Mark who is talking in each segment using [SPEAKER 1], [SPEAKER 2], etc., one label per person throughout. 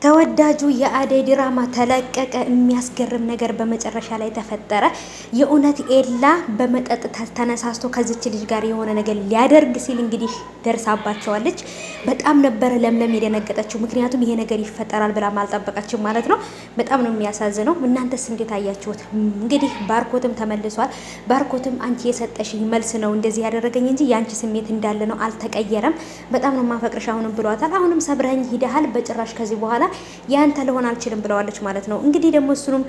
[SPEAKER 1] ተወዳጁ የአደይ ድራማ ተለቀቀ። የሚያስገርም ነገር በመጨረሻ ላይ ተፈጠረ። የእውነት ኤላ በመጠጥ ተነሳስቶ ከዚች ልጅ ጋር የሆነ ነገር ሊያደርግ ሲል እንግዲህ ደርሳባቸዋለች። በጣም ነበረ ለምለም የደነገጠችው፣ ምክንያቱም ይሄ ነገር ይፈጠራል ብላ አልጠበቀችም ማለት ነው። በጣም ነው የሚያሳዝነው። እናንተስ እንዴት አያችሁት? እንግዲህ ባርኮትም ተመልሷል። ባርኮትም አንቺ የሰጠሽኝ መልስ ነው እንደዚህ ያደረገኝ እንጂ የአንቺ ስሜት እንዳለ ነው፣ አልተቀየረም። በጣም ነው ማፈቅርሽ አሁንም ብሏታል። አሁንም ሰብረኝ ሂደሃል፣ በጭራሽ ከዚህ በኋላ ያንተ ልሆን አልችልም ብለዋለች ማለት ነው። እንግዲህ ደግሞ እሱንም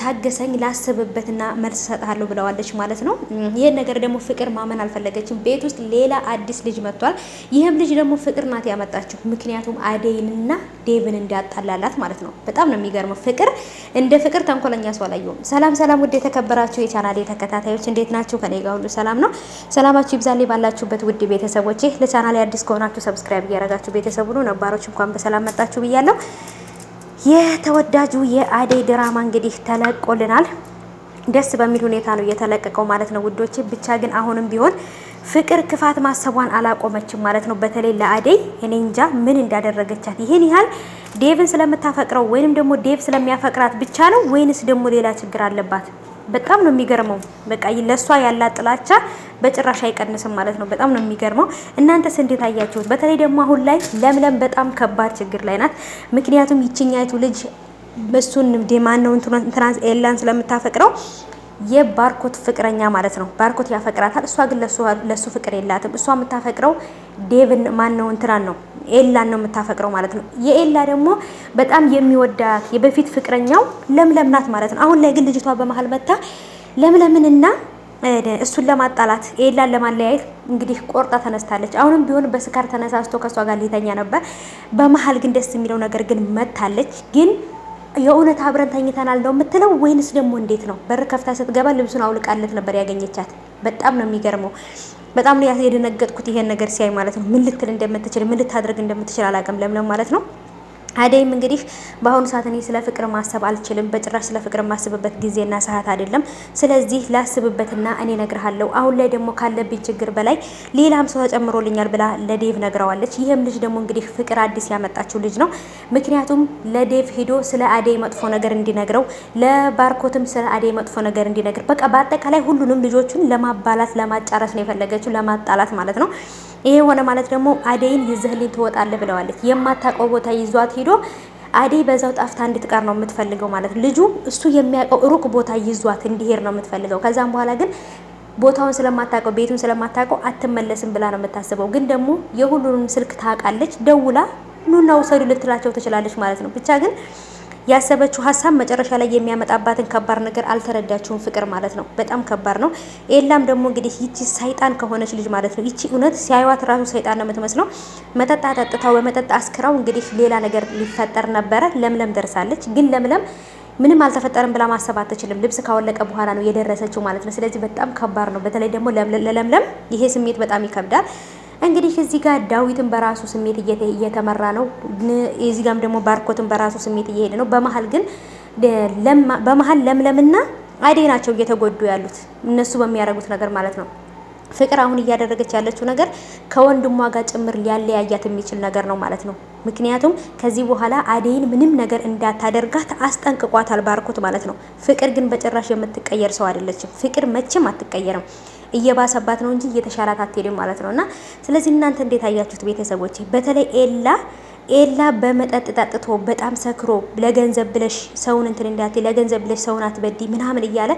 [SPEAKER 1] ታገሰኝ ላስብበትና መልስ ሰጣለሁ ብለዋለች ማለት ነው። ይሄን ነገር ደግሞ ፍቅር ማመን አልፈለገችም። ቤት ውስጥ ሌላ አዲስ ልጅ መጥቷል። ይህም ልጅ ደግሞ ፍቅር ናት ያመጣችው፣ ምክንያቱም አደይንና ዴቭን እንዳጣላላት ማለት ነው። በጣም ነው የሚገርመው። ፍቅር እንደ ፍቅር ተንኮለኛ ሰው አላየሁም። ሰላም ሰላም፣ ውድ የተከበራችሁ የቻናሌ ተከታታዮች እንዴት ናችሁ? ከኔ ጋር ሁሉ ሰላም ነው። ሰላማችሁ ይብዛልኝ ባላችሁበት ውድ ቤተሰቦቼ። ለቻናሌ አዲስ ከሆናችሁ ሰብስክራይብ እያደረጋችሁ ቤተሰቡ ነው። ነባሮች እንኳን በሰላም መጣችሁ ብያለሁ። የተወዳጁ የአደይ ድራማ እንግዲህ ተለቆልናል። ደስ በሚል ሁኔታ ነው የተለቀቀው ማለት ነው ውዶች። ብቻ ግን አሁንም ቢሆን ፍቅር ክፋት ማሰቧን አላቆመችም ማለት ነው። በተለይ ለአደይ እኔ እንጃ ምን እንዳደረገቻት። ይሄን ያህል ዴቭን ስለምታፈቅረው ወይንም ደግሞ ዴቭ ስለሚያፈቅራት ብቻ ነው ወይንስ ደግሞ ሌላ ችግር አለባት? በጣም ነው የሚገርመው። በቃ ለሷ ያላት ጥላቻ በጭራሽ አይቀንስም ማለት ነው። በጣም ነው የሚገርመው። እናንተስ እንዴት አያችሁት? በተለይ ደግሞ አሁን ላይ ለምለም በጣም ከባድ ችግር ላይ ናት። ምክንያቱም ይችኛይቱ ልጅ እሱን ዴማን ነው እንትራንስ ኤላን ስለምታፈቅረው የባርኮት ፍቅረኛ ማለት ነው። ባርኮት ያፈቅራታል፣ እሷ ግን ለሱ ፍቅር የላትም። እሷ የምታፈቅረው ዴቭን ማን ነው እንትራን ነው ኤላን ነው የምታፈቅረው ማለት ነው። የኤላ ደግሞ በጣም የሚወዳት የበፊት ፍቅረኛው ለምለም ናት ማለት ነው። አሁን ላይ ግን ልጅቷ በመሀል መታ ለምለምንና እሱን ለማጣላት ኤላን ለማለያየት እንግዲህ ቆርጣ ተነስታለች። አሁንም ቢሆን በስካር ተነሳስቶ ከሷ ጋር ሊተኛ ነበር። በመሀል ግን ደስ የሚለው ነገር ግን መታለች። ግን የእውነት አብረን ተኝተናል ነው የምትለው ወይንስ ደግሞ እንዴት ነው? በር ከፍታ ስትገባ ልብሱን አውልቃለት ነበር ያገኘቻት። በጣም ነው የሚገርመው። በጣም ነው የደነገጥኩት ይሄን ነገር ሲያይ ማለት ነው። ምን ልትል እንደምትችል ምን ልታደርግ እንደምትችል አላውቅም ለምለም ማለት ነው። አደይም እንግዲህ በአሁኑ ሰዓት እኔ ስለ ፍቅር ማሰብ አልችልም፣ በጭራሽ ስለ ፍቅር ማስብበት ጊዜና ሰዓት አይደለም። ስለዚህ ላስብበትና እኔ ነግርሃለሁ። አሁን ላይ ደግሞ ካለብኝ ችግር በላይ ሌላም ሰው ተጨምሮልኛል ብላ ለዴቭ ነግረዋለች። ይህም ልጅ ደግሞ እንግዲህ ፍቅር አዲስ ያመጣችው ልጅ ነው። ምክንያቱም ለዴቭ ሄዶ ስለ አደይ መጥፎ ነገር እንዲነግረው፣ ለባርኮትም ስለ አደይ መጥፎ ነገር እንዲነግር፣ በቃ በአጠቃላይ ሁሉንም ልጆቹን ለማባላት ለማጫረስ ነው የፈለገችው፣ ለማጣላት ማለት ነው። ይሄ ሆነ ማለት ደግሞ አደይን ይዘህልኝ ትወጣለህ ብለዋለች። የማታውቀው ቦታ ይዟት ሄዶ አደይ በዛው ጣፍታ እንድትቀር ነው የምትፈልገው ማለት ነው። ልጁ እሱ የሚያውቀው ሩቅ ቦታ ይዟት እንዲሄድ ነው የምትፈልገው። ከዛም በኋላ ግን ቦታውን ስለማታውቀው ቤቱን ስለማታውቀው አትመለስም ብላ ነው የምታስበው። ግን ደግሞ የሁሉንም ስልክ ታውቃለች። ደውላ ኑና ውሰዱ ልትላቸው ትችላለች ማለት ነው። ብቻ ግን ያሰበችው ሀሳብ መጨረሻ ላይ የሚያመጣባትን ከባድ ነገር አልተረዳችውም ፍቅር ማለት ነው። በጣም ከባድ ነው። ኤላም ደግሞ እንግዲህ ይቺ ሰይጣን ከሆነች ልጅ ማለት ነው። ይቺ እውነት ሲያዩት ራሱ ሰይጣን ነው የምትመስለው። መጠጥ አጠጥታው በመጠጥ አስክራው እንግዲህ ሌላ ነገር ሊፈጠር ነበረ። ለምለም ደርሳለች። ግን ለምለም ምንም አልተፈጠረም ብላ ማሰብ አትችልም። ልብስ ካወለቀ በኋላ ነው የደረሰችው ማለት ነው። ስለዚህ በጣም ከባድ ነው። በተለይ ደግሞ ለለምለም ይሄ ስሜት በጣም ይከብዳል። እንግዲህ እዚህ ጋር ዳዊትን በራሱ ስሜት እየተመራ ነው። እዚህ ጋርም ደግሞ ባርኮትን በራሱ ስሜት እየሄደ ነው። በመሀል ለምለምና አደይ ናቸው እየተጎዱ ያሉት እነሱ በሚያደርጉት ነገር ማለት ነው። ፍቅር አሁን እያደረገች ያለችው ነገር ከወንድሟ ጋር ጭምር ሊያለያያት የሚችል ነገር ነው ማለት ነው። ምክንያቱም ከዚህ በኋላ አደይን ምንም ነገር እንዳታደርጋት አስጠንቅቋታል ባርኮት ማለት ነው። ፍቅር ግን በጭራሽ የምትቀየር ሰው አይደለችም። ፍቅር መቼም አትቀየርም። እየባሰባት ነው እንጂ እየተሻላት አትሄድም ማለት ነውና ስለዚህ እናንተ እንዴት አያችሁት ቤተሰቦች? በተለይ ኤላ በመጠጥ ጠጥቶ በጣም ሰክሮ ለገንዘብ ብለሽ ሰውን እንትን እንዳትይ፣ ለገንዘብ ብለሽ ሰውን አትበዲ ምናምን እያለ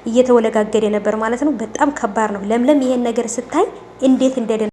[SPEAKER 1] እየተወለጋገደ ነበር ማለት ነው። በጣም ከባድ ነው። ለምለም ይሄን ነገር ስታይ እንዴት